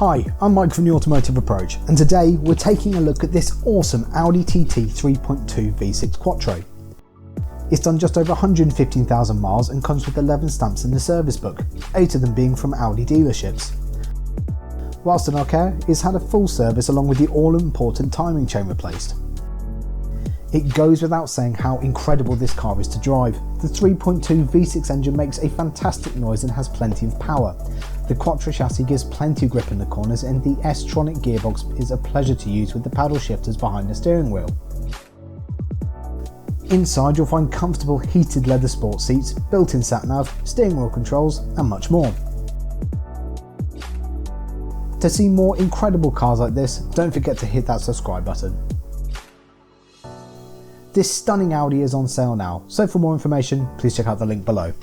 Hi, I'm Mike from the Automotive Approach, and today we're taking a look at this awesome Audi TT 3.2 V6 Quattro. It's done just over 115,000 miles and comes with 11 stamps in the service book, 8 of them being from Audi dealerships. Whilst in our care, it's had a full service along with the all-important timing chain replaced. It goes without saying how incredible this car is to drive. The 3.2 V6 engine makes a fantastic noise and has plenty of power. The Quattro chassis gives plenty of grip in the corners, and the S-tronic gearbox is a pleasure to use with the paddle shifters behind the steering wheel. Inside you'll find comfortable heated leather sports seats, built-in satnav, steering wheel controls and much more. To see more incredible cars like this, don't forget to hit that subscribe button. This stunning Audi is on sale now, so for more information please check out the link below.